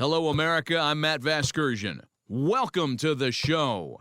Hello, America. I'm Matt Vasgersian. Welcome to the show.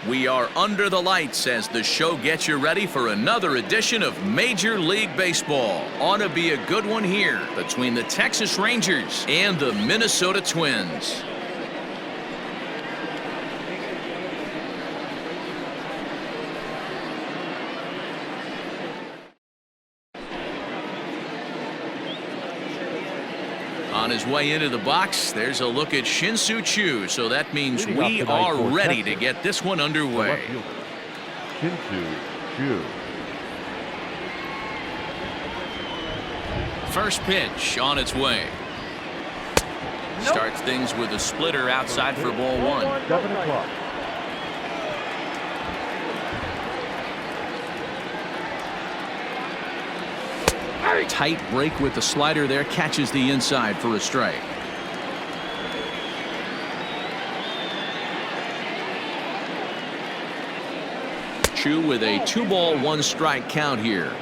We are under the lights as the show gets you ready for another edition of Major League Baseball. Ought to be a good one here between the Texas Rangers and the Minnesota Twins. On his way into the box, there's a look at Shin-Soo Choo, so that means we are ready to get this one underway. Shin-Soo Choo. First pitch on its way. Starts things with a splitter outside for ball one. 7 o'clock. Tight break with the slider there, catches the inside for a strike. Choo with a 2-ball 1-strike count here.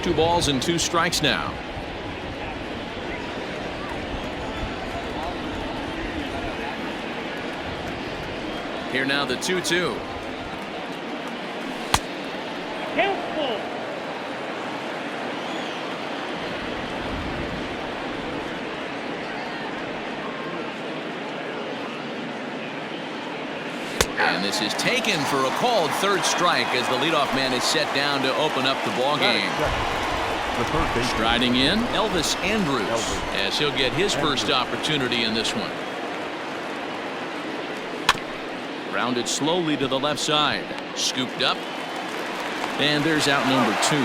Two balls and 2 strikes now. Here now the 2-2. And this is taken for a called third strike as the leadoff man is set down to open up the ball game. Striding in, Elvis Andrus, as he'll get his first opportunity in this one. Grounded slowly to the left side. Scooped up. And there's out number 2.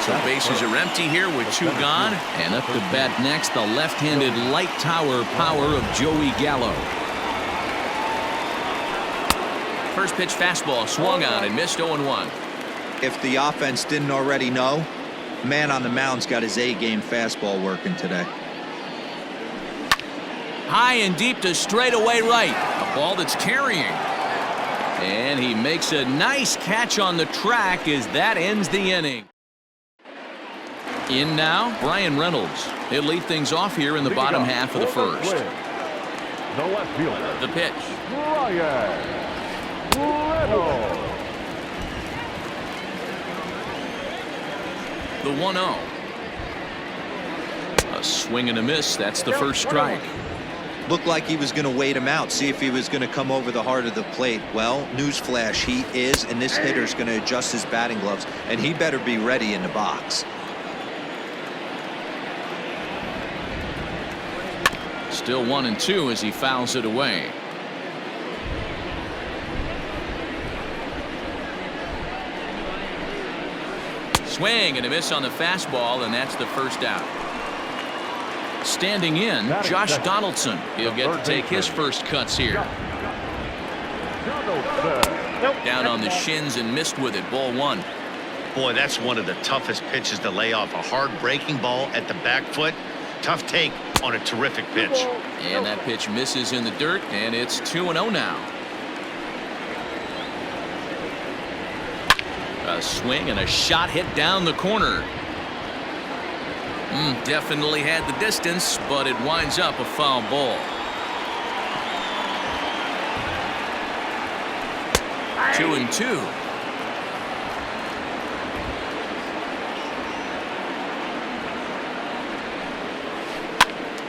So bases are empty here with 2 gone. And up to bat next, the left-handed light tower power of Joey Gallo. First pitch fastball swung on and missed 0-1. If the offense didn't already know, man on the mound's got his A-game fastball working today. High and deep to straightaway right. A ball that's carrying. And he makes a nice catch on the track as that ends the inning. In now, Brian Reynolds. He'll lead things off here in the bottom half of the first. The left fielder. The pitch. Brian Reynolds. The 1-0. A swing and a miss. That's the first strike. Looked like he was going to wait him out, see if he was going to come over the heart of the plate. Well, newsflash, he is, and this hitter's going to adjust his batting gloves, and he better be ready in the box. Still 1-2 as he fouls it away. Swing and a miss on the fastball, and that's the first out. Standing in, Josh Donaldson. He'll get to take his first cuts here. Down on the shins and missed with it. Ball 1. Boy, that's one of the toughest pitches to lay off. A hard breaking ball at the back foot. Tough take on a terrific pitch. And that pitch misses in the dirt, and it's 2-0 now. A swing and a shot hit down the corner. Definitely had the distance, but it winds up a foul ball. 2-2.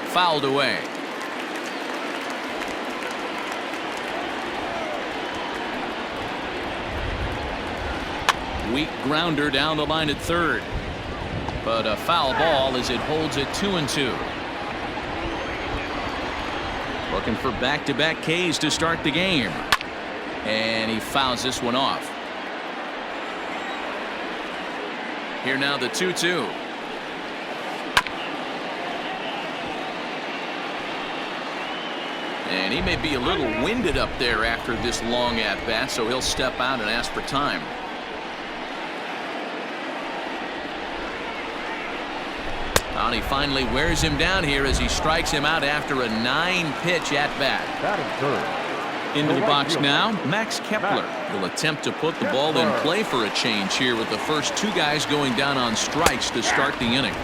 Fouled away. Weak grounder down the line at third. But a foul ball as it holds it 2-2. Looking for back-to-back Ks to start the game. And he fouls this one off. Here now the 2-2. And he may be a little winded up there after this long at-bat, so he'll step out and ask for time. And he finally wears him down here as he strikes him out after a 9-pitch at-bat. Into the box now, Max Kepler will attempt to put the ball in play for a change here with the first 2 guys going down on strikes to start the inning.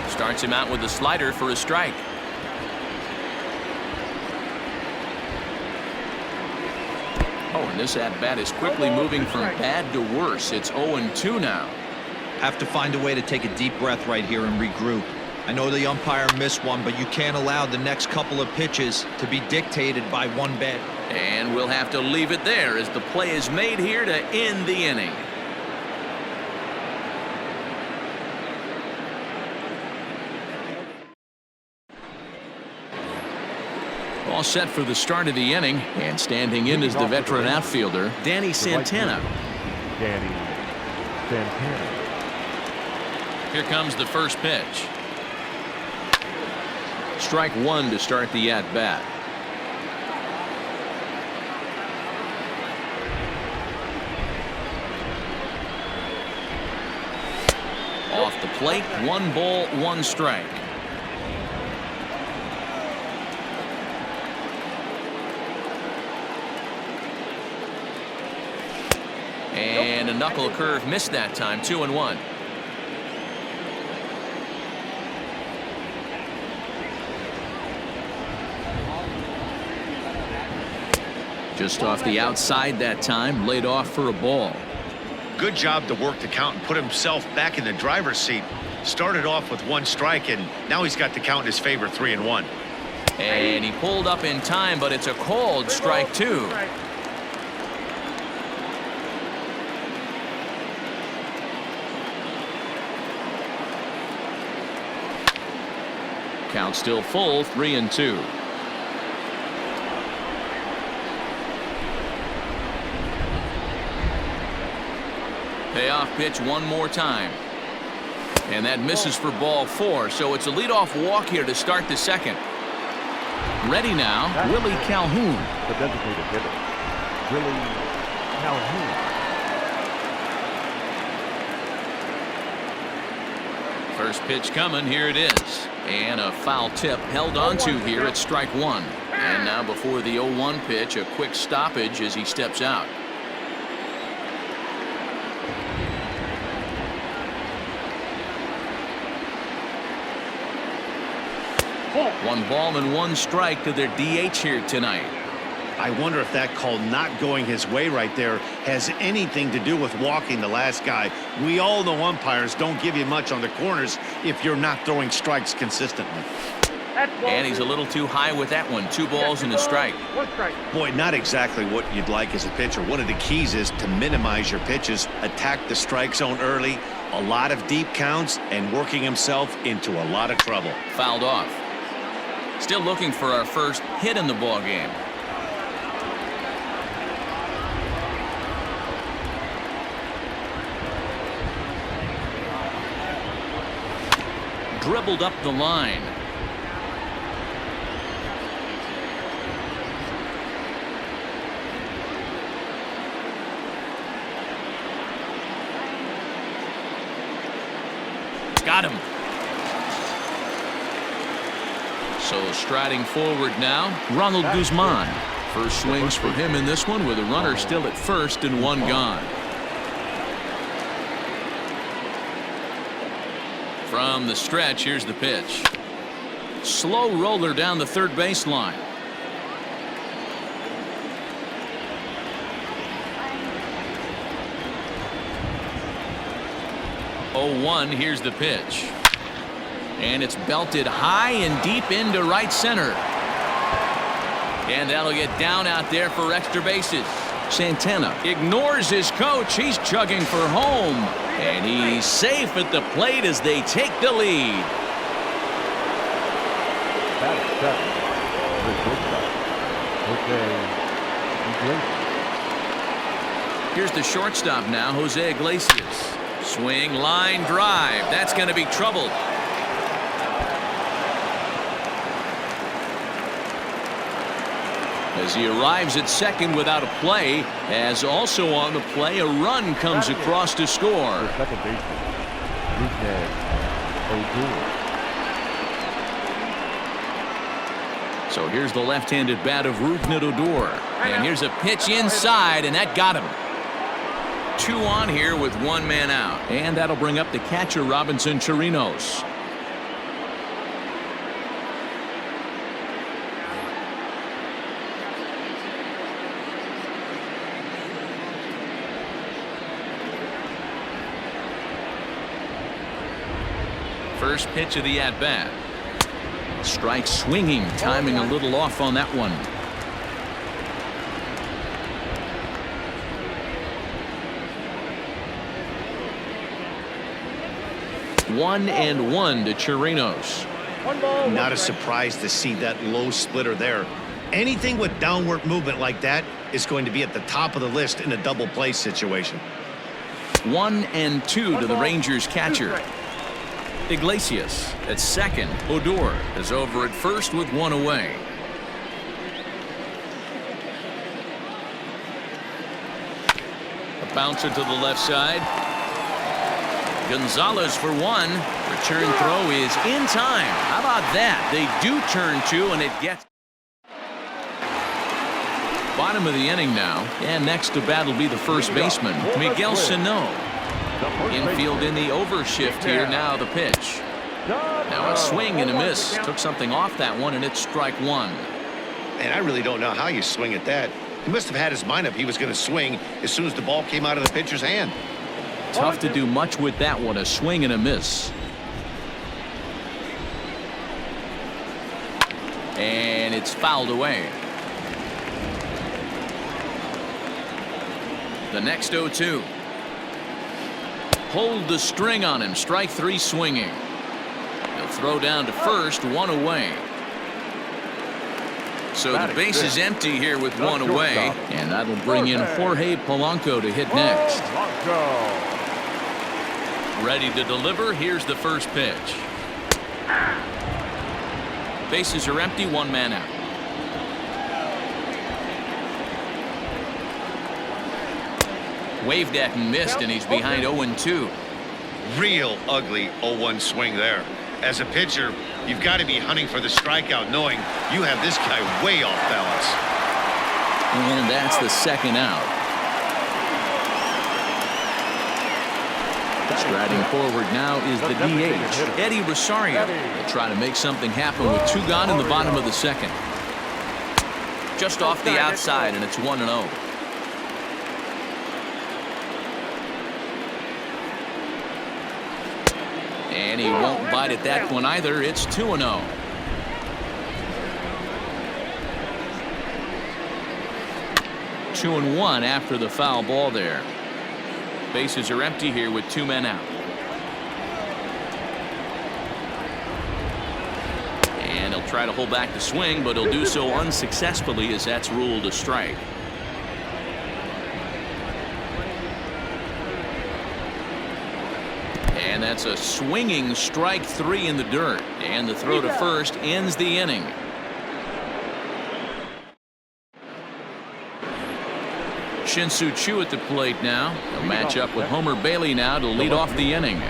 Starts him out with a slider for a strike. Oh, and this at-bat is quickly moving from bad to worse. It's 0-2 now. Have to find a way to take a deep breath right here and regroup. I know the umpire missed one, but you can't allow the next couple of pitches to be dictated by one bad. And we'll have to leave it there as the play is made here to end the inning. All set for the start of the inning, and standing in is the veteran outfielder, Danny Santana. Here comes the first pitch. Strike 1 to start the at-bat. Off the plate, 1 ball, 1 strike. And a knuckle curve missed that time. 2-1. Just off the outside that time, laid off for a ball. Good job to work the count and put himself back in the driver's seat. Started off with 1 strike, and now he's got the count in his favor, 3-1. And he pulled up in time, but it's a called strike 2. Count still full, 3-2. Payoff pitch one more time. And that misses for ball 4, so it's a leadoff walk here to start the second. Ready now, Willie Calhoun. The designated hitter, Willie Calhoun. First pitch coming, here it is. And a foul tip held onto here at strike 1. And now before the 0-1 pitch, a quick stoppage as he steps out. One ball and one strike to their DH here tonight. I wonder if that call not going his way right there has anything to do with walking the last guy. We all know umpires don't give you much on the corners if you're not throwing strikes consistently. And he's a little too high with that one. 2 balls and a strike. Boy, not exactly what you'd like as a pitcher. One of the keys is to minimize your pitches, attack the strike zone early, a lot of deep counts, and working himself into a lot of trouble. Fouled off. Still looking for our first hit in the ball game. Dribbled up the line. Got him. So striding forward now, Ronald Guzman. First swings for him in this one with a runner still at first and one gone. From the stretch, here's the pitch. Slow roller down the third baseline. Oh, 1, here's the pitch. And it's belted high and deep into right center. And that'll get down out there for extra bases. Santana ignores his coach. He's chugging for home. And he's safe at the plate as they take the lead. That's second. The shortstop, Jose Iglesias. Here's the shortstop now, Jose Iglesias. Swing, line drive. That's going to be troubled. As he arrives at second without a play, as also on the play, a run comes across to score. The second baseman, Rougned Odor. So here's the left-handed bat of Rougned Odor. And here's a pitch inside, and that got him. 2 on here with 1 man out. And that'll bring up the catcher, Robinson Chirinos. First pitch of the at-bat. Strike swinging, timing a little off on that one. 1-1 to Chirinos. Not a surprise to see that low splitter there. Anything with downward movement like that is going to be at the top of the list in a double play situation. 1-2 to the Rangers catcher. Iglesias at second. Odor is over at first with 1 away. A bouncer to the left side. Gonzalez for 1. Return throw is in time. How about that? They do turn 2 and it gets. Bottom of the inning now. And next to bat will be the first baseman, Miguel Sano. Infield in the overshift here. Now the pitch. Now a swing and a miss. Took something off that one, and it's strike 1. And I really don't know how you swing at that. He must have had his mind up he was going to swing as soon as the ball came out of the pitcher's hand. Tough to do much with that one. A swing and a miss. And it's fouled away. The next 0-2. Hold the string on him. Strike three swinging. He'll throw down to first, one away. So the base is empty here with one away, and that'll bring in Jorge Polanco to hit next. Ready to deliver. Here's the first pitch. Bases are empty, one man out. Waved at and missed, and he's behind 0-2. Real ugly 0-1 swing there. As a pitcher, you've got to be hunting for the strikeout, knowing you have this guy way off balance. And that's the second out. Striding forward now is the DH, Eddie Rosario. They'll try to make something happen with two gone in the bottom of the second. Just off the outside, and it's 1-0. And he won't bite at that one either. It's 2-0. Two and one after the foul ball there. Bases are empty here with two men out. And he'll try to hold back the swing, but he'll do so unsuccessfully as that's ruled a strike. And that's a swinging strike three in the dirt. And the throw to first ends the inning. Shin-Soo Choo at the plate now. They'll match up with Homer Bailey now to lead off the inning.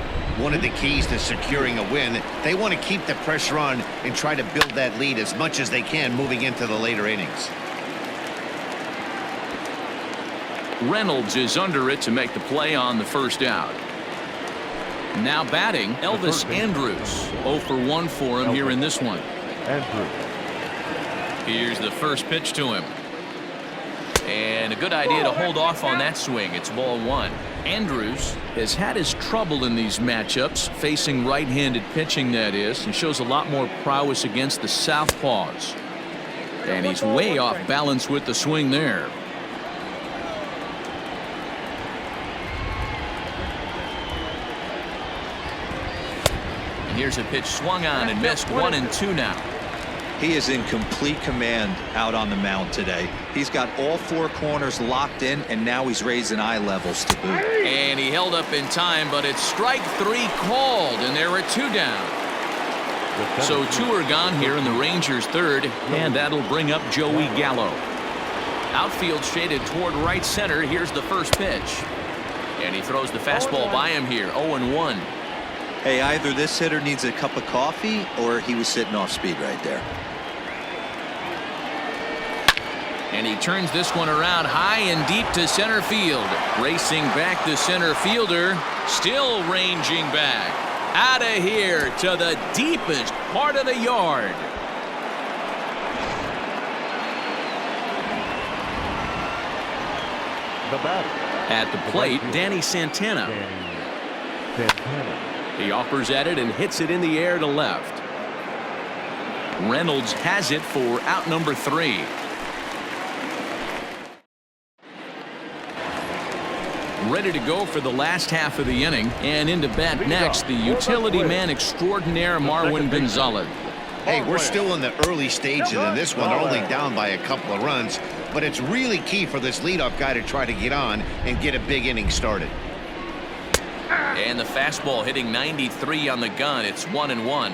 One of the keys to securing a win, they want to keep the pressure on and try to build that lead as much as they can moving into the later innings. Reynolds is under it to make the play on the first out. Now batting, Elvis Andrus. 0 for 1 for him here in this one. Here's the first pitch to him. And a good idea to hold off on that swing. It's ball one. Andrus has had his trouble in these matchups, facing right-handed pitching, that is, and shows a lot more prowess against the southpaws. And he's way off balance with the swing there. And here's a pitch swung on and missed. 1-2 now. He is in complete command out on the mound today. He's got all four corners locked in, and now he's raising eye levels to boot. And he held up in time, but it's strike three called, and there are two down. So two are gone here in the Rangers' third, and that'll bring up Joey Gallo. Outfield shaded toward right center. Here's the first pitch. And he throws the fastball by him here. 0-1. Hey, either this hitter needs a cup of coffee or he was sitting off speed right there. And he turns this one around high and deep to center field. Racing back the center fielder. Still ranging back. Out of here to the deepest part of the yard. The batter. At the plate, Danny Santana. He offers at it and hits it in the air to left. Reynolds has it for out number 3. Ready to go for the last half of the inning, and into bat next, the utility man extraordinaire Marwin Gonzalez. Hey, we're still in the early stages in this one. They're only down by a couple of runs, but it's really key for this leadoff guy to try to get on and get a big inning started. And the fastball hitting 93 on the gun. It's 1-1.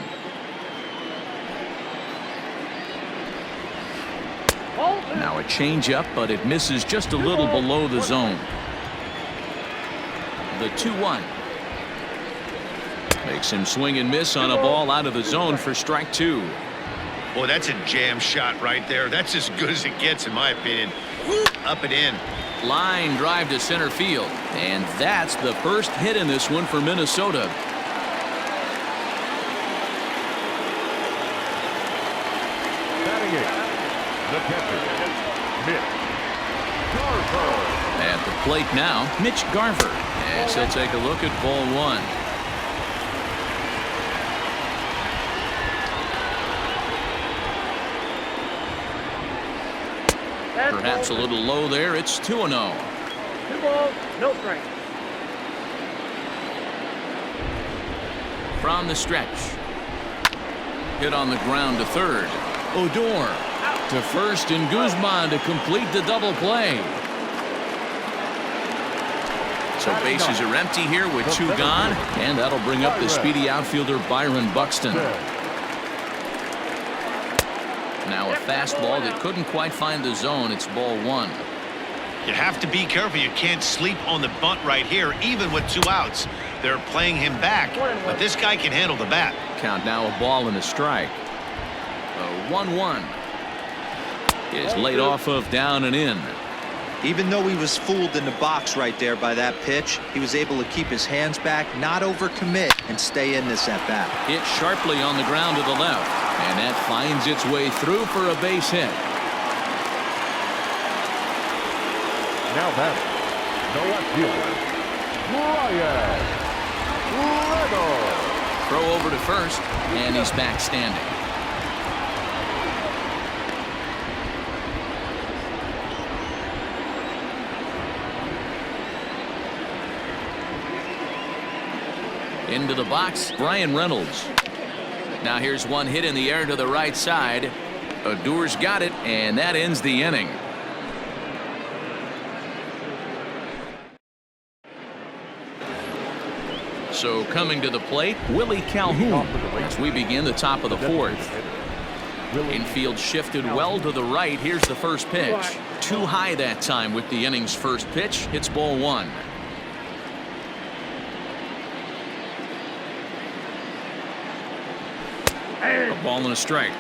Now a changeup, but it misses just a little below the zone. The 2-1 makes him swing and miss on a ball out of the zone for strike 2. Boy, that's a jam shot right there. That's as good as it gets, in my opinion. Up and in. Line drive to center field, and that's the first hit in this one for Minnesota. Batting eighth, the catcher, Mitch Garver. At the plate now, Mitch Garver, as he'll take a look at ball 1. Perhaps a little low there. It's 2-0. 2 balls, no strikes. From the stretch. Hit on the ground to third. Odor to first, and Guzman to complete the double play. So bases are empty here with 2 gone, and that'll bring up the speedy outfielder Byron Buxton. Now a fastball that couldn't quite find the zone. It's ball 1. You have to be careful. You can't sleep on the bunt right here, even with 2 outs. They're playing him back, but this guy can handle the bat. Count now, a ball and a strike. 1-1 is laid off of down and in. Even though he was fooled in the box right there by that pitch, he was able to keep his hands back, not overcommit, and stay in this at bat. Hit sharply on the ground to the left, and that finds its way through for a base hit. Now batting, the left fielder, Bryan Reynolds. Throw over to first, and he's back standing. Into the box, Bryan Reynolds. Now here's one hit in the air to the right side. Odor's got it, and that ends the inning. So coming to the plate, Willie Calhoun as we begin the top of the 4th. Infield shifted well to the right. Here's the first pitch. Too high that time with the inning's first pitch. It's ball 1. A ball and a strike.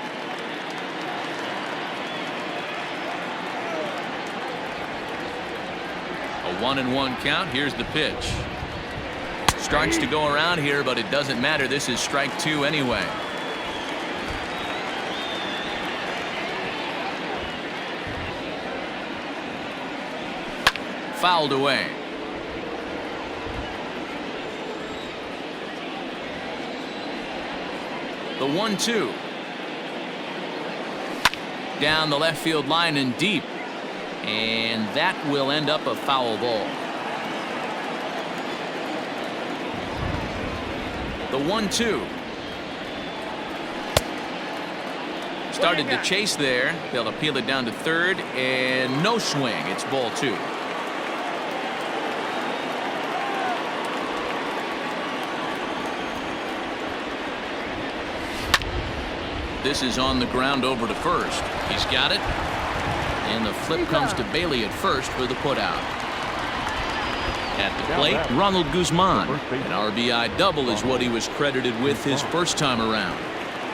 A 1-1 count. Here's the pitch. Starts to go around here, but it doesn't matter. This is strike 2 anyway. Fouled away. The 1-2. Down the left field line and deep. And that will end up a foul ball. The 1-2. Started to chase there. They'll appeal it down to third, and no swing. It's ball 2. This is on the ground over to first. He's got it. And the flip comes to Bailey at first for the putout. At the plate, Ronald Guzman. An RBI double is what he was credited with his first time around.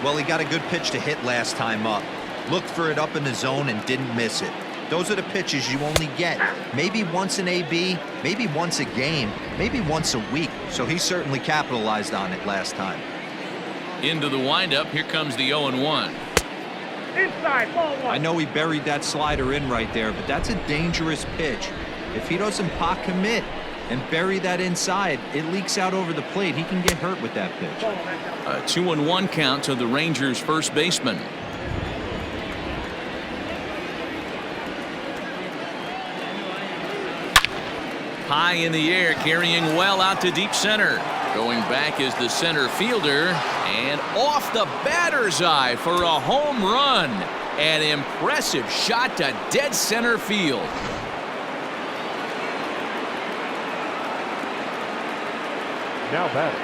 Well, he got a good pitch to hit last time up. Looked for it up in the zone and didn't miss it. Those are the pitches you only get maybe once in AB, maybe once a game, maybe once a week. So he certainly capitalized on it last time. Into the windup, here comes the 0-1. Inside, ball 1. I know he buried that slider in right there, but that's a dangerous pitch. If he doesn't pot commit and bury that inside, it leaks out over the plate. He can get hurt with that pitch. A 2-1 count to the Rangers' first baseman. High in the air, carrying well out to deep center. Going back is the center fielder, and off the batter's eye for a home run. An impressive shot to dead center field. Now batting,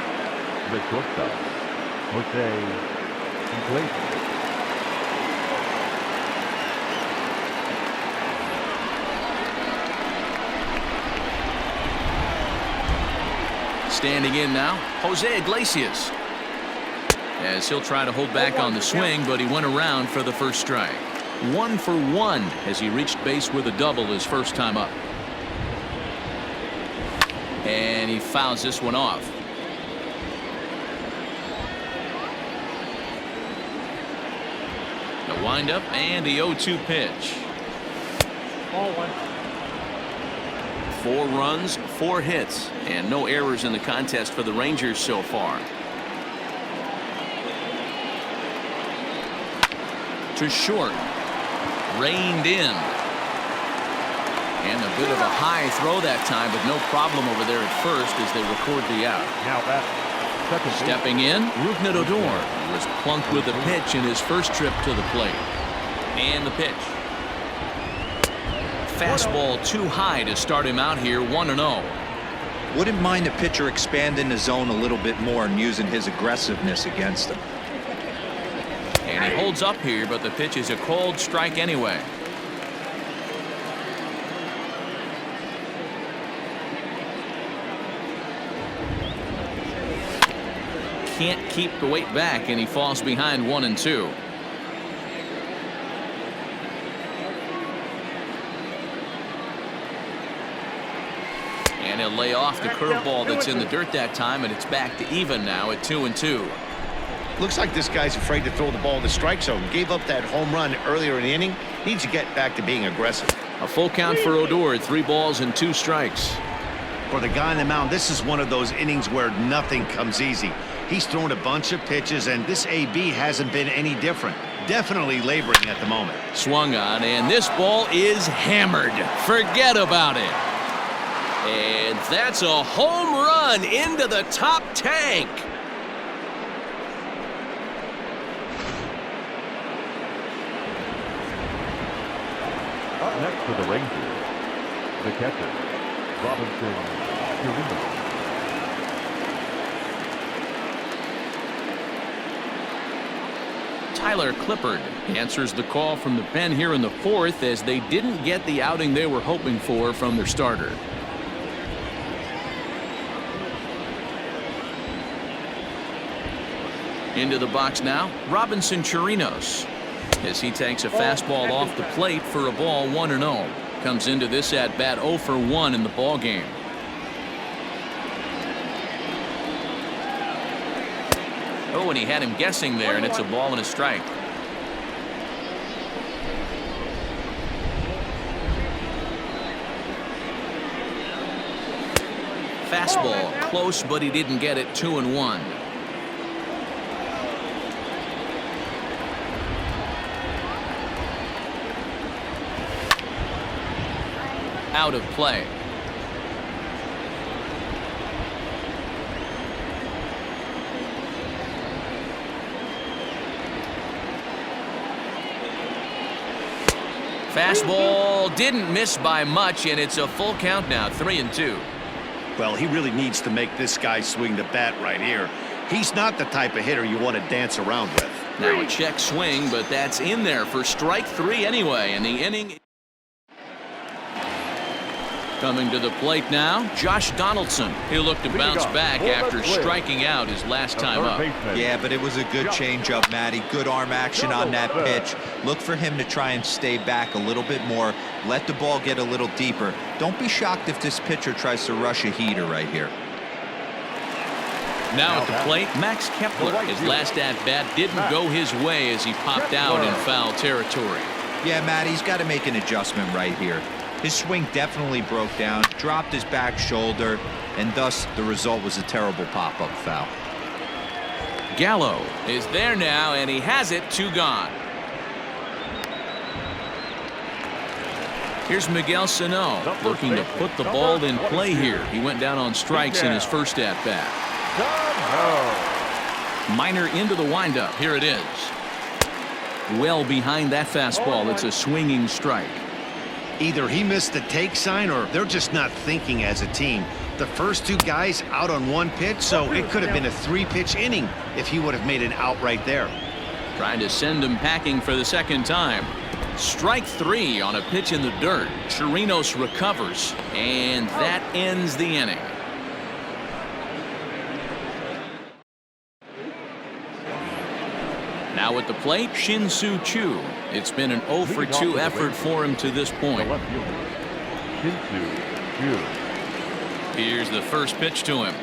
the shortstop, Jose Iglesias. Standing in now, Jose Iglesias. As he'll try to hold back on the swing, but he went around for the first strike. 1 for 1 as he reached base with a double his first time up. And he fouls this one off. The windup and the 0-2 pitch. Ball 1. 4 runs, 4 hits, and no errors in the contest for the Rangers so far. To short. Reined in. And a bit of a high throw that time, but no problem over there at first as they record the out. Now batting. Second base. Stepping in, Rougned Odor was plunked with a pitch in his first trip to the plate. And the pitch. Fastball too high to start him out here, 1-0. Wouldn't mind the pitcher expanding the zone a little bit more and using his aggressiveness against him. And he holds up here, but the pitch is a called strike anyway. Can't keep the weight back, and he falls behind 1-2. And he'll lay off the curveball that's in the dirt that time, and it's back to even now at 2-2. Looks like this guy's afraid to throw the ball in the strike zone. Gave up that home run earlier in the inning. Needs to get back to being aggressive. A full count for Odor, 3 balls and 2 strikes. For the guy on the mound, this is one of those innings where nothing comes easy. He's thrown a bunch of pitches, and this AB hasn't been any different. Definitely laboring at the moment. Swung on, and this ball is hammered. Forget about it. And that's a home run into the top tank. Up next for the Rangers, the catcher, Robinson Chirinos. Tyler Clippard answers the call from the pen here in the 4th as they didn't get the outing they were hoping for from their starter. Into the box now, Robinson Chirinos, as he takes a fastball off the plate for a ball, 1-0. Comes into this at bat 0 for 1 in the ball game. Oh, and he had him guessing there, and it's a ball and a strike. Fastball close, but he didn't get it. 2-1. Out of play. Fastball didn't miss by much, and it's a full count now, 3-2. Well, he really needs to make this guy swing the bat right here. He's not the type of hitter you want to dance around with. Now a check swing, but that's in there for strike 3 anyway, and the inning. Coming to the plate now, Josh Donaldson. He'll look to bounce back after striking out his last time up. Yeah, but it was a good changeup, Matty. Good arm action on that pitch. Look for him to try and stay back a little bit more. Let the ball get a little deeper. Don't be shocked if this pitcher tries to rush a heater right here. Now at the plate, Max Kepler. His last at-bat didn't go his way as he popped out in foul territory. Yeah, Matt, he's got to make an adjustment right here. His swing definitely broke down, dropped his back shoulder, and thus the result was a terrible pop-up foul. Gallo is there now, and he has it. 2 gone. Here's Miguel Sano looking to put the ball in play here. He went down on strikes in his first at-bat. Minor into the windup. Here it is. Well behind that fastball. It's a swinging strike. Either he missed the take sign or they're just not thinking as a team. The first 2 guys out on 1 pitch, so it could have been a 3-pitch inning if he would have made an out right there. Trying to send him packing for the second time. Strike 3 on a pitch in the dirt. Chirinos recovers, and that ends the inning. Now at the plate, Shin-Soo Choo. It's been an 0 for 2 effort for him to this point. Here's the first pitch to him.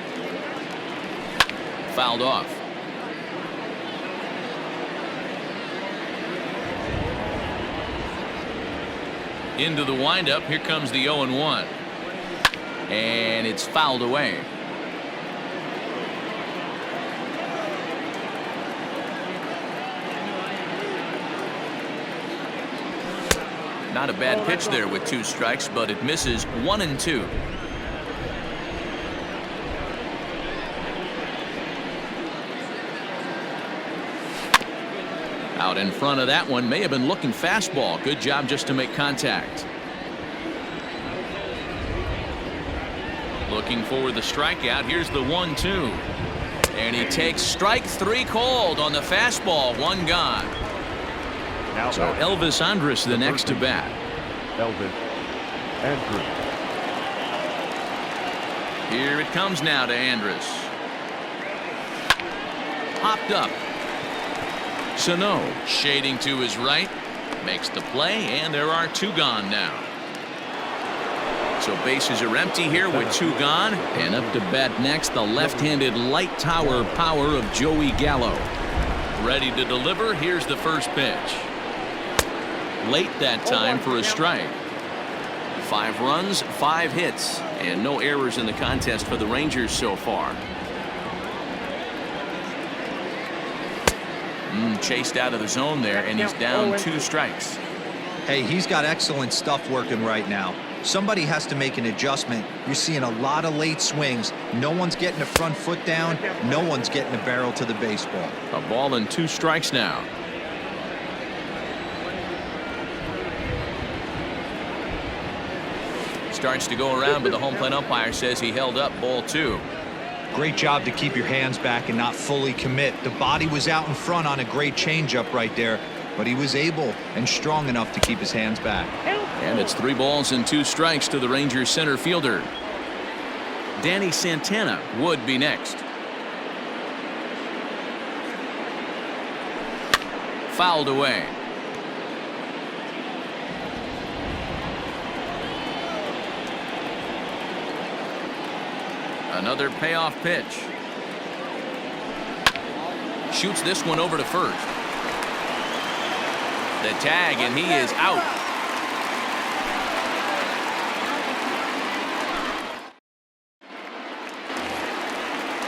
Fouled off. Into the windup. Here comes the 0-1. And it's fouled away. Not a bad pitch there with 2 strikes, but it misses 1 and 2. Out in front of that one, may have been looking fastball. Good job just to make contact. Looking for the strikeout. Here's the 1-2. And he takes strike 3 called on the fastball. 1 gone. Now So Elvis Andrus the next to bat. Elvis Andrus. Here it comes now to Andrus. Hopped up. Sano shading to his right. Makes the play, and there are 2 gone now. So bases are empty here with 2 gone. And up to bat next, the left-handed light tower power of Joey Gallo. Ready to deliver. Here's the first pitch. Late that time for a strike. 5 runs, 5 hits, and no errors in the contest for the Rangers so far. Chased out of the zone there, and he's down 2 strikes. Hey, he's got excellent stuff working right now. Somebody has to make an adjustment. You're seeing a lot of late swings. No one's getting the front foot down. No one's getting the barrel to the baseball. A ball and 2 strikes now. Starts to go around, but the home plate umpire says he held up ball 2. Great job to keep your hands back and not fully commit. The body was out in front on a great changeup right there, but he was able and strong enough to keep his hands back. And it's 3 balls and 2 strikes to the Rangers center fielder. Danny Santana would be next. Fouled away. Another payoff pitch. Shoots this one over to first. The tag, and he is out.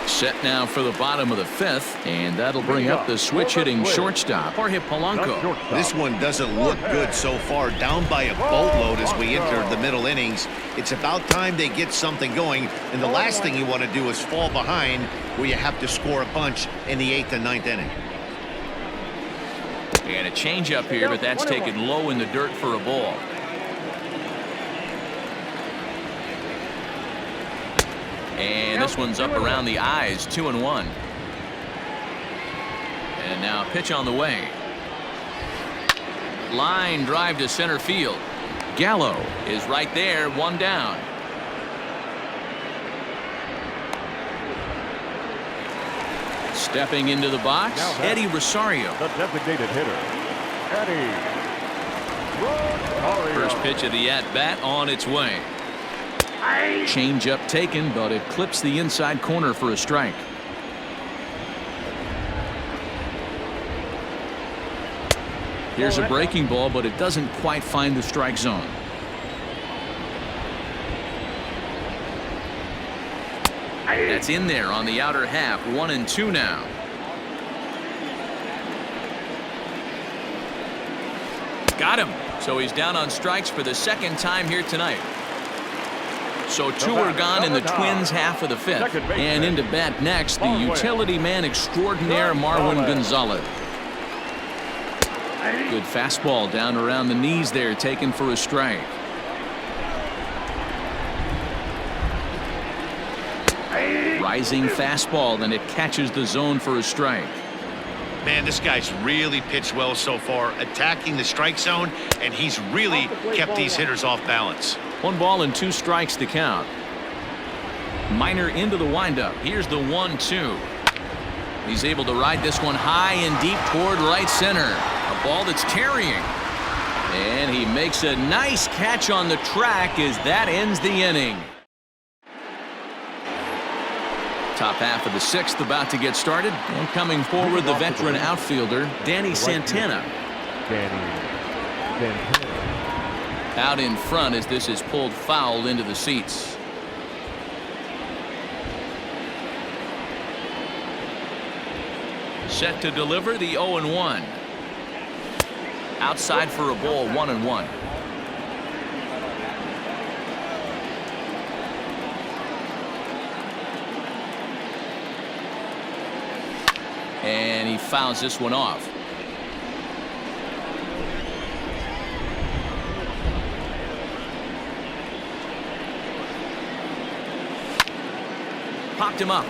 Set now for the bottom of the 5th, and that'll bring up the switch-hitting shortstop, Jorge Polanco. This one doesn't look good so far. Down by a boatload as we enter the middle innings. It's about time they get something going, and the last thing you want to do is fall behind where you have to score a bunch in the 8th and 9th inning. And a changeup here, but that's taken low in the dirt for a ball. And this one's up around the eyes, 2-1. And now a pitch on the way. Line drive to center field. Gallo is right there, 1 down. Stepping into the box, Eddie Rosario. The designated hitter, Eddie Rosario. First pitch of the at-bat on its way. Change up taken, but it clips the inside corner for a strike. Here's a breaking ball, but it doesn't quite find the strike zone. That's in there on the outer half. 1-2 now. Got him. So he's down on strikes for the 2nd time here tonight. So 2 are gone in the Twins' half of the 5th. And into bat next, the utility man extraordinaire, Marwin Gonzalez. Good fastball down around the knees there, taken for a strike. Rising fastball, and it catches the zone for a strike. Man, this guy's really pitched well so far, attacking the strike zone, and he's really kept these hitters off balance. 1 ball and 2 strikes to count. Minor into the windup. Here's the 1-2. He's able to ride this one high and deep toward right center. A ball that's carrying. And he makes a nice catch on the track as that ends the inning. Top half of the 6th about to get started. And coming forward, the veteran outfielder, Danny Santana. Out in front as this is pulled foul into the seats. Set to deliver the 0-1. Outside for a ball, 1-1. And he fouls this one off. Popped him up.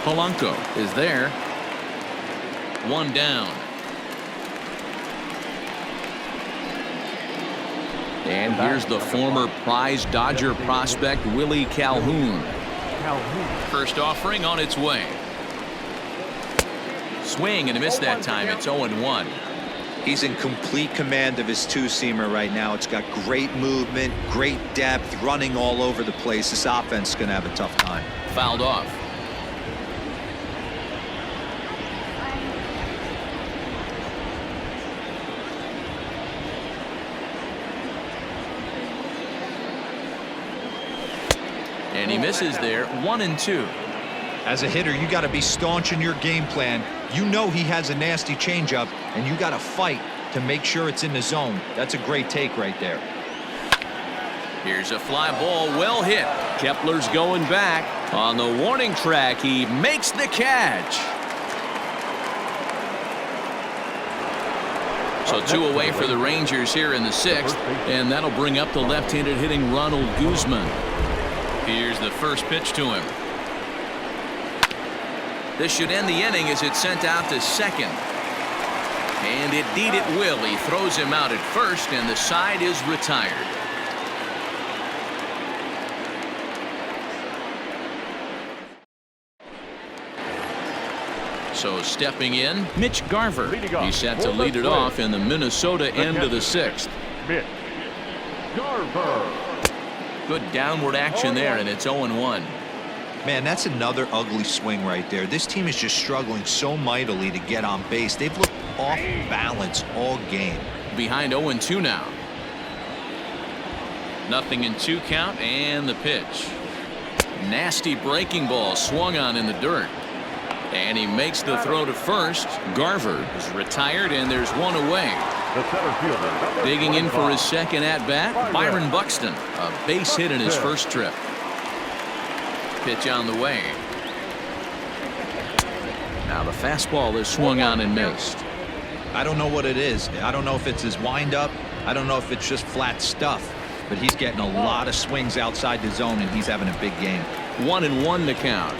Polanco is there. One down. And here's the former prize Dodger prospect Willie Calhoun. First offering on its way. Swing and a miss that time. It's 0-1. He's in complete command of his two-seamer right now. It's got great movement, great depth, running all over the place. This offense is going to have a tough time. Fouled off. And he misses there. 1-2. As a hitter, you got to be staunch in your game plan. You know he has a nasty changeup, and you got to fight to make sure it's in the zone. That's a great take right there. Here's a fly ball, well hit. Kepler's going back on the warning track. He makes the catch. So 2 away for the Rangers here in the 6th, and that'll bring up the left-handed hitting Ronald Guzman. Here's the first pitch to him. This should end the inning as it's sent out to second. And indeed it will. He throws him out at first, and the side is retired. So stepping in, Mitch Garver. He's set to lead it off in the Minnesota end of the 6th. Mitch Garver. Good downward action there, and it's 0-1. Man, that's another ugly swing right there. This team is just struggling so mightily to get on base. They've looked off balance all game. Behind 0-2 now. Nothing in 2 count, and the pitch. Nasty breaking ball swung on in the dirt. And he makes the throw to first. Garver is retired, and there's 1 away. The center fielder. Digging in for his second at-bat, Byron Buxton. A base hit in his first trip. Pitch on the way. Now the fastball is swung on and missed. I don't know what it is. I don't know if it's his windup. I don't know if it's just flat stuff. But he's getting a lot of swings outside the zone, and he's having a big game. 1-1 to count.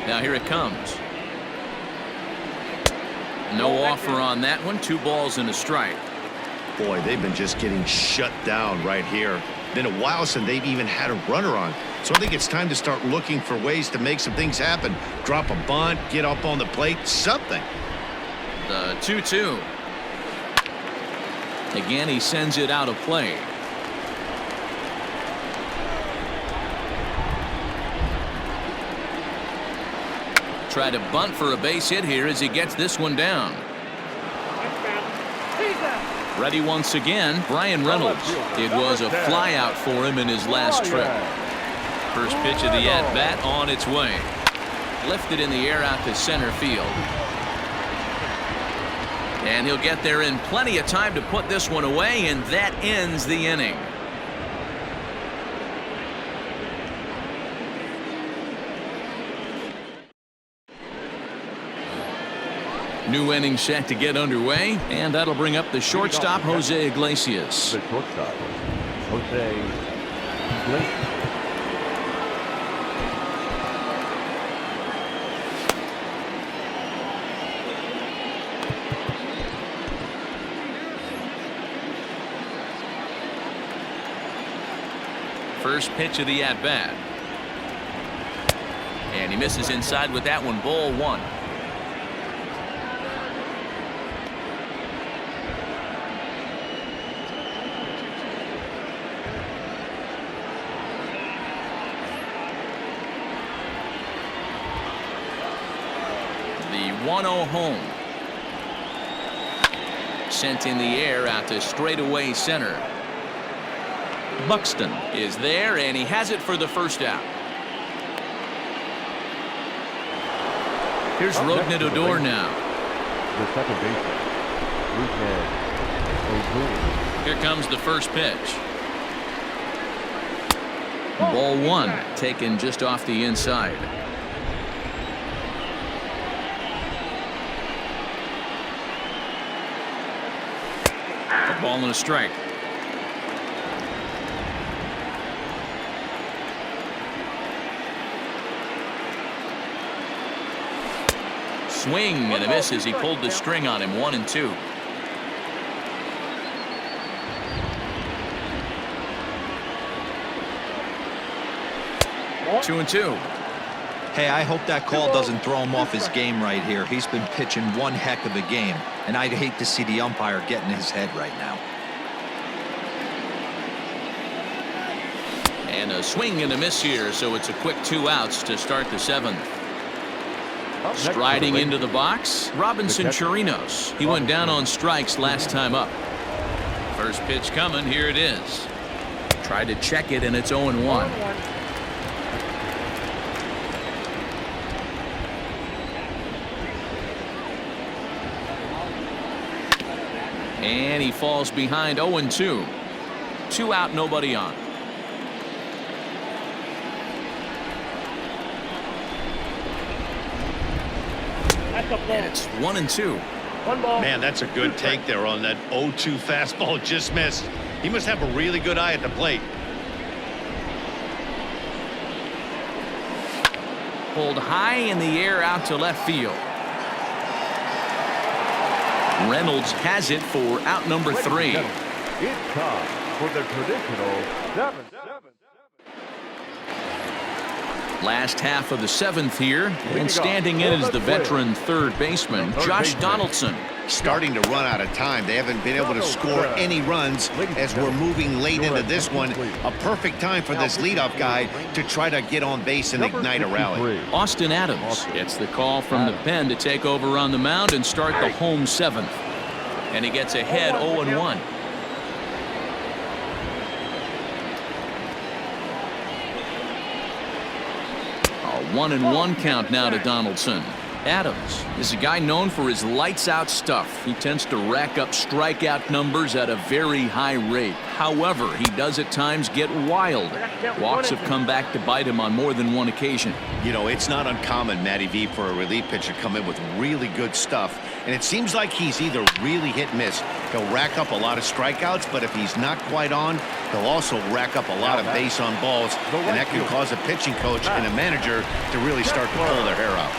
Now here it comes. No offer on that one. 2 balls and a strike. Boy, they've been just getting shut down right here. Been a while since they've even had a runner on. So I think it's time to start looking for ways to make some things happen. Drop a bunt, get up on the plate, something. The 2-2. Again, he sends it out of play. Try to bunt for a base hit here as he gets this one down. Ready once again, Brian Reynolds. It was a flyout for him in his last trip. First pitch of the at-bat on its way. Lifted in the air out to center field. And he'll get there in plenty of time to put this one away, and that ends the inning. New inning set to get underway, and that'll bring up the shortstop, Jose Iglesias. The shortstop, Jose Iglesias. First pitch of the at-bat. And he misses inside with that one. Ball 1. The 1-0 home. Sent in the air out to straightaway center. Buxton is there, and he has it for the first out. Here's Rougned Odor now. The second baseman, Rougned Odor. Here comes the first pitch. Ball 1, taken just off the inside. Ball and a strike. Swing and a miss as he pulled the string on him. 1-2. Ball. 2-2. Hey, I hope that call doesn't throw him off his game right here. He's been pitching one heck of a game, and I'd hate to see the umpire get in his head right now. And a swing and a miss here, so it's a quick 2 outs to start the 7th. Up next for the Striding into Rangers, the box, Robinson The catcher. Chirinos. He went down on strikes last time up. First pitch coming, here it is. Tried to check it, and it's 0-1. 1-1. And he falls behind 0-2. 2 out, nobody on. That's a ball. And it's 1-2. 1 ball. Man, that's a good take there on that 0-2 fastball. Just missed. He must have a really good eye at the plate. Pulled high in the air out to left field. Reynolds has it for out number ladies and 3. gentlemen, it's time for the traditional 7-7. Last half of the 7th here, and standing in is the veteran third baseman, Josh Donaldson. Starting to run out of time. They haven't been able to score any runs as we're moving late into this one. A perfect time for this leadoff guy to try to get on base and ignite a rally. Austin Adams gets the call from the pen to take over on the mound and start the home 7th. And he gets ahead 0-1. A 1-1 count now to Donaldson. Adams is a guy known for his lights-out stuff. He tends to rack up strikeout numbers at a very high rate. However, he does at times get wild. Walks have come back to bite him on more than one occasion. You know, it's not uncommon, Matty V, for a relief pitcher to come in with really good stuff. And it seems like he's either really hit and miss. He'll rack up a lot of strikeouts, but if he's not quite on, he'll also rack up a lot of base on balls. And that can cause a pitching coach and a manager to really start to pull their hair out.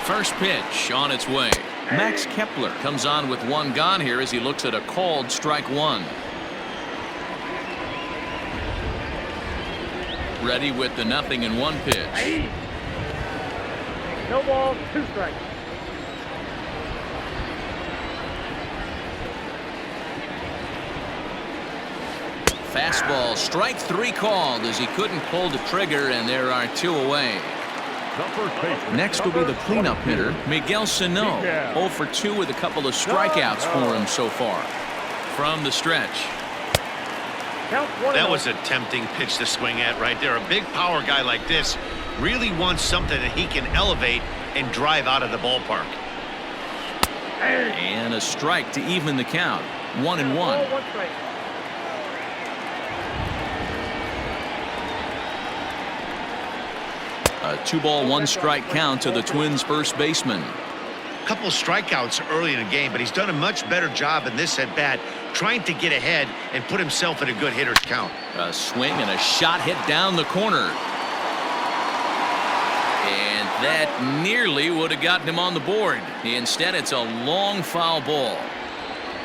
First pitch on its way. Max Kepler comes on with 1 gone here as he looks at a called strike 1. Ready with the 0-1 pitch. No balls, 2 strikes. Fastball, strike 3 called as he couldn't pull the trigger, and there are 2 away. Next will be the cleanup hitter, Miguel Sano. 0 for 2 with a couple of strikeouts for him so far. From the stretch. Count 1. That was a tempting pitch to swing at right there. A big power guy like this really wants something that he can elevate and drive out of the ballpark. And a strike to even the count. 1-1. 1 strike. A 2-ball, 1-strike count to the Twins' first baseman. Couple of strikeouts early in the game, but he's done a much better job in this at bat, trying to get ahead and put himself in a good hitter's count. A swing and a shot hit down the corner. And that nearly would have gotten him on the board. Instead, it's a long foul ball.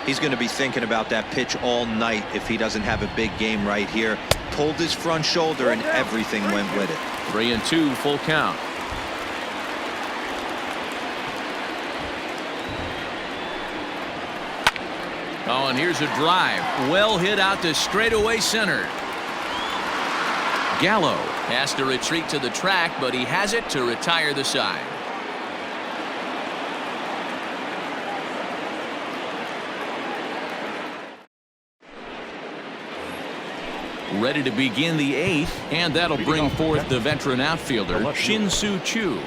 He's going to be thinking about that pitch all night if he doesn't have a big game right here. Pulled his front shoulder and everything went with it. 3-2, full count. Oh, and here's a drive. Well hit out to straightaway center. Gallo has to retreat to the track, but he has it to retire the side. Ready to begin the 8th, and that'll bring forth the veteran outfielder, Shin-Soo Choo.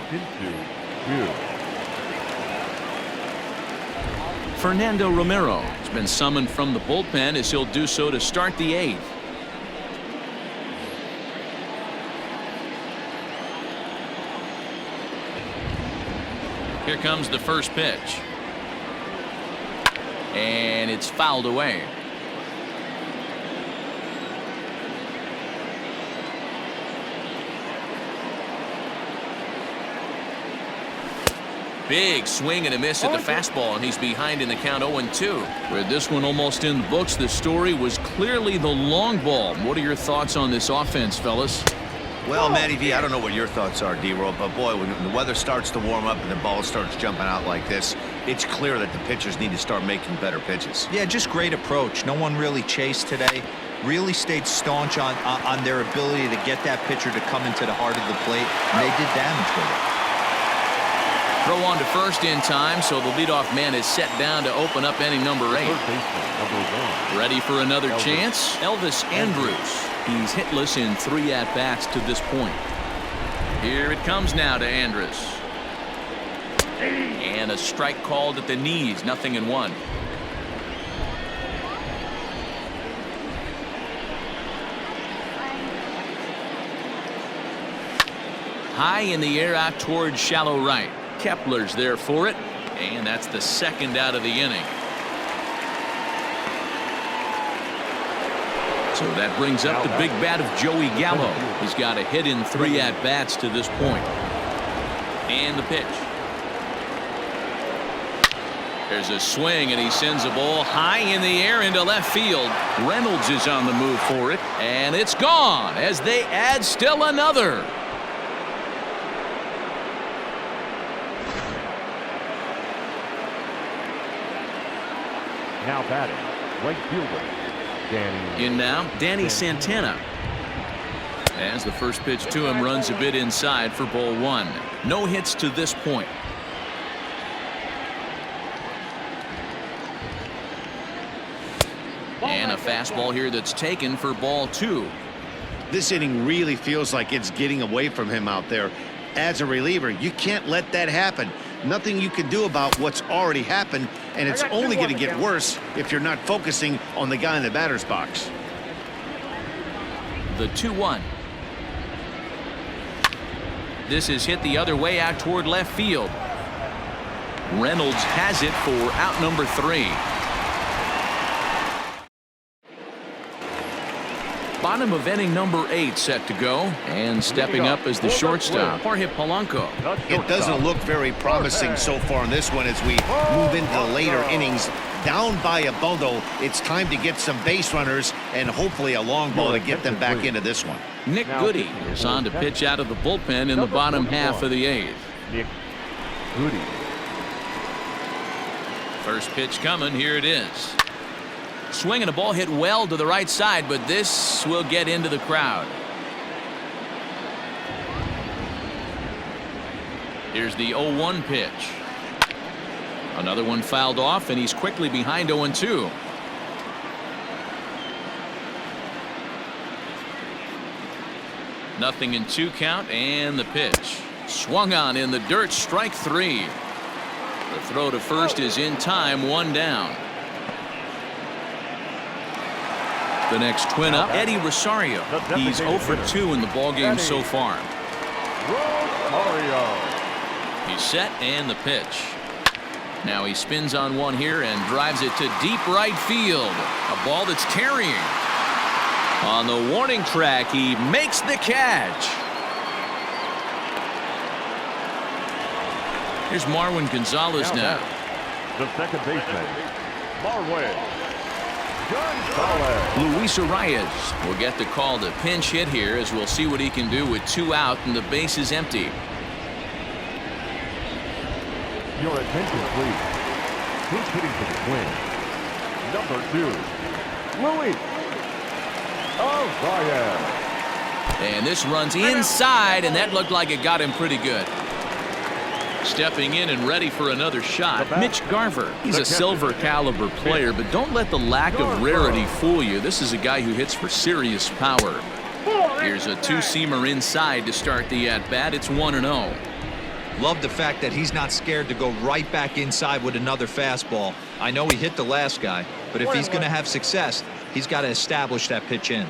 Fernando Romero has been summoned from the bullpen as he'll do so to start the 8th. Here comes the first pitch. And it's fouled away. Big swing and a miss at the fastball, and he's behind in the count 0-2. With this one almost in the books, the story was clearly the long ball. What are your thoughts on this offense, fellas? Well, Matty V, I don't know what your thoughts are, D-Roll, but boy, when the weather starts to warm up and the ball starts jumping out like this, it's clear that the pitchers need to start making better pitches. Yeah, just great approach. No one really chased today. Really stayed staunch on their ability to get that pitcher to come into the heart of the plate, and they did damage with it. Throw on to first in time, so the leadoff man is set down to open up inning number 8. Third baseman, number 1. Ready for another chance? Elvis Andrus. He's hitless in 3 at-bats to this point. Here it comes now to Andrus. And a strike called at the knees, 0-1. High in the air out towards shallow right. Kepler's there for it, and that's the second out of the inning. So that brings up the big bat of Joey Gallo. He's got a hit in 3 at-bats to this point. And the pitch. There's a swing, and he sends a ball high in the air into left field. Reynolds is on the move for it, and it's gone as they add still another. Now batting, right fielder, Danny. In now, Danny Santana. As the first pitch to him runs a bit inside for ball 1. No hits to this point. And a fastball here that's taken for ball 2. This inning really feels like it's getting away from him out there. As a reliever, you can't let that happen. Nothing you can do about what's already happened, and it's only going to get worse if you're not focusing on the guy in the batter's box. The 2-1. This is hit the other way out toward left field. Reynolds has it for out number 3. Bottom of inning number 8 set to go, and stepping up as the shortstop, Jorge Polanco. It doesn't look very promising so far in this one as we move into the later innings. Down by a bundle, it's time to get some base runners and hopefully a long ball to get them back into this one. Nick Goody is on to pitch out of the bullpen in the bottom half of the 8th. Nick Goody. First pitch coming, here it is. Swinging a ball hit well to the right side, but this will get into the crowd. Here's the 0-1 pitch. Another one fouled off, and he's quickly behind 0-2. Nothing in 2 count, and the pitch. Swung on in the dirt, strike 3. The throw to first is in time, 1 down. The next twin up, Eddie Rosario. He's 0 for 2 in the ballgame so far. Rosario. He's set, and the pitch. Now he spins on one here and drives it to deep right field. A ball that's carrying. On the warning track, he makes the catch. Here's Marwin Gonzalez now. The second baseman, Marwin Gonzalez. Luis Arias will get the call to pinch hit here, as we'll see what he can do with 2 out and the base is empty. Your attention, please. Who's hitting for the Twins? Number 2, Luis Arias. And this runs inside, and that looked like it got him pretty good. Stepping in and ready for another shot, Mitch Garver. He's a silver caliber player, but don't let the lack of rarity fool you. This is a guy who hits for serious power. Here's a 2-seamer inside to start the at-bat. It's 1-0. Love the fact that he's not scared to go right back inside with another fastball. I know he hit the last guy, but if he's going to have success, he's got to establish that pitch in.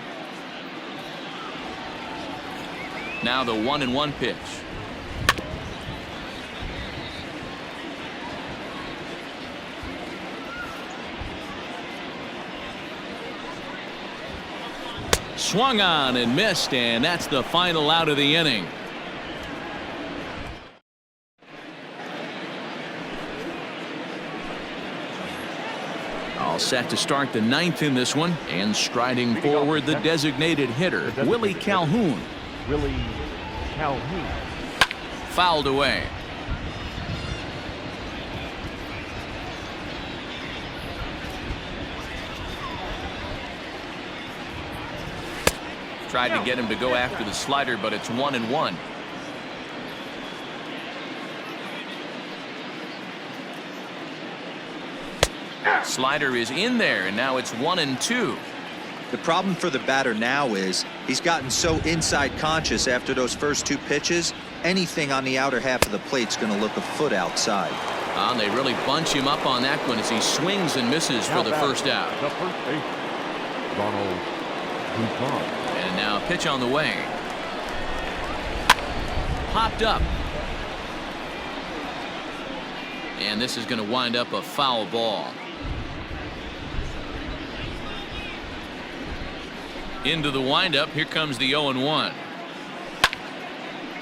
Now the 1-1 pitch. Swung on and missed, and that's the final out of the inning. All set to start the ninth in this one, and striding forward the designated hitter, Willie Calhoun. Willie Calhoun. Fouled away. Tried to get him to go after the slider, but it's 1-1. Slider is in there, and now it's 1-2. The problem for the batter now is he's gotten so inside conscious after those first two pitches, anything on the outer half of the plate's going to look a foot outside. And they really bunch him up on that one as he swings and misses for the first out. The first base, Ronald Dupont. And now pitch on the way. Popped up. And this is going to wind up a foul ball. Into the windup. Here comes the 0-1.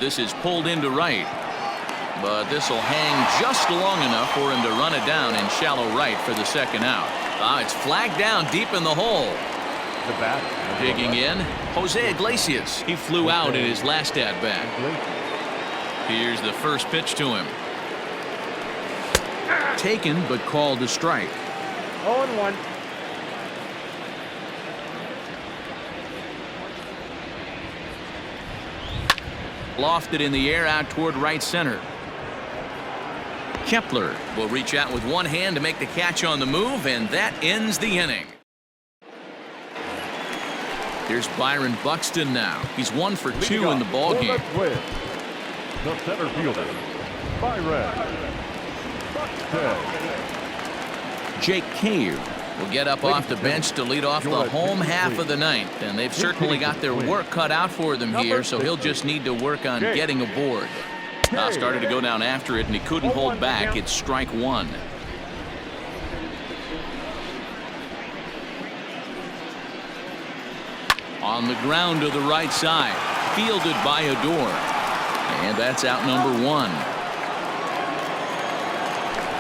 This is pulled into right. But this will hang just long enough for him to run it down in shallow right for the second out. It's flagged down deep in the hole. The batter. Digging in, Jose Iglesias. He flew out in his last at-bat. Here's the first pitch to him. Taken, but called a strike. 0-1. Lofted in the air out toward right center. Kepler will reach out with one hand to make the catch on the move, and that ends the inning. Here's Byron Buxton now. He's 1 for 2 in the ball game. The center fielder, Byron Buxton. Jake Cave will get up off the bench to lead off the home half of the ninth, and they've certainly got their work cut out for them here, so he'll just need to work on getting aboard. Started to go down after it, and he couldn't hold back. It's strike one. On the ground to the right side, fielded by Odor, and that's out number 1.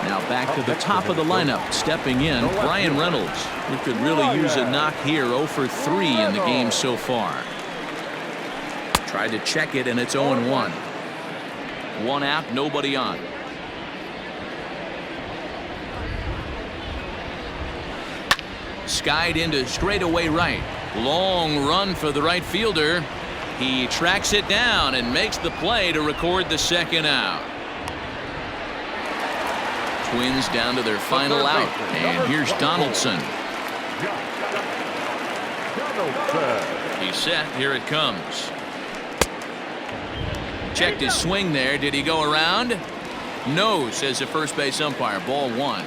Now back to the top of the lineup, stepping in, Brian Reynolds, who could really use a knock here. 0 for 3 in the game so far. Tried to check it, and it's 0-1. 1 out, nobody on. Skied into straightaway right. Long run for the right fielder. He tracks it down and makes the play to record the second out. Twins down to their final out, and here's Donaldson. He's set. Here it comes. Checked his swing there. Did he go around? No, says the first base umpire. Ball 1.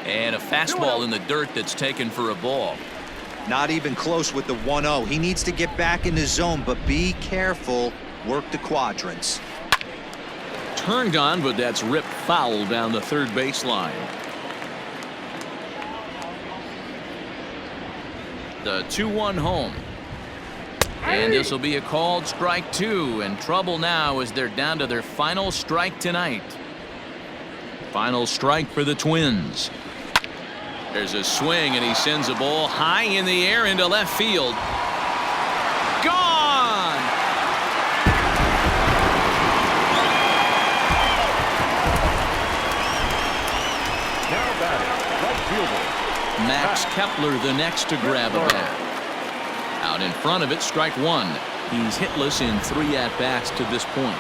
And a fastball in the dirt that's taken for a ball. Not even close with the 1-0. He needs to get back in the zone, but be careful. Work the quadrants. Turned on, but that's ripped foul down the third baseline. The 2-1 home. And this will be a called strike 2, and trouble now as they're down to their final strike tonight. Final strike for the Twins. There's a swing, and he sends a ball high in the air into left field. Gone! Now batting, right fielder, Max Kepler the next to grab a bat. Out in front of it, strike 1. He's hitless in 3 at-bats to this point.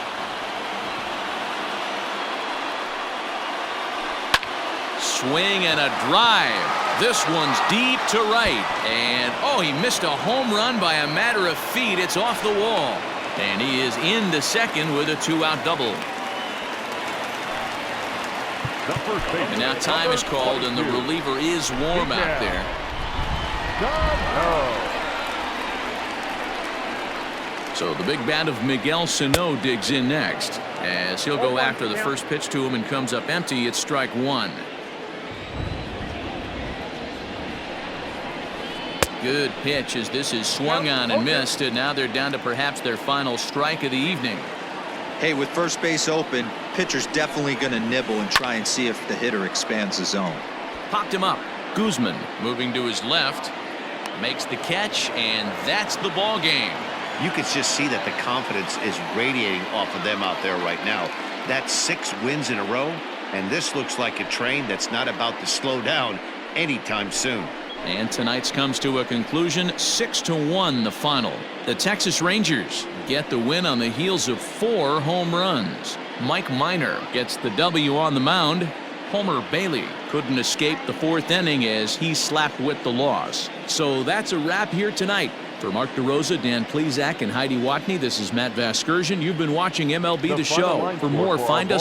Swing and a drive. This one's deep to right. And, he missed a home run by a matter of feet. It's off the wall. And he is into second with a 2-out double. And now time is called, and the reliever is warm out there. So the big bat of Miguel Sano digs in next, as he'll go after the first pitch to him and comes up empty. It's strike 1. Good pitch as this is swung on and missed, and now they're down to perhaps their final strike of the evening. Hey, with first base open, pitcher's definitely going to nibble and try and see if the hitter expands the zone. Popped him up. Guzman moving to his left, makes the catch, and that's the ball game. You can just see that the confidence is radiating off of them out there right now. That's 6 wins in a row, and this looks like a train that's not about to slow down anytime soon. And tonight's comes to a conclusion, 6-1 the final. The Texas Rangers get the win on the heels of 4 home runs. Mike Minor gets the W on the mound. Homer Bailey couldn't escape the 4th inning as he slapped with the loss. So that's a wrap here tonight. For Mark DeRosa, Dan Plesac, and Heidi Watney, this is Matt Vasgersian. You've been watching MLB The Show. For more, find us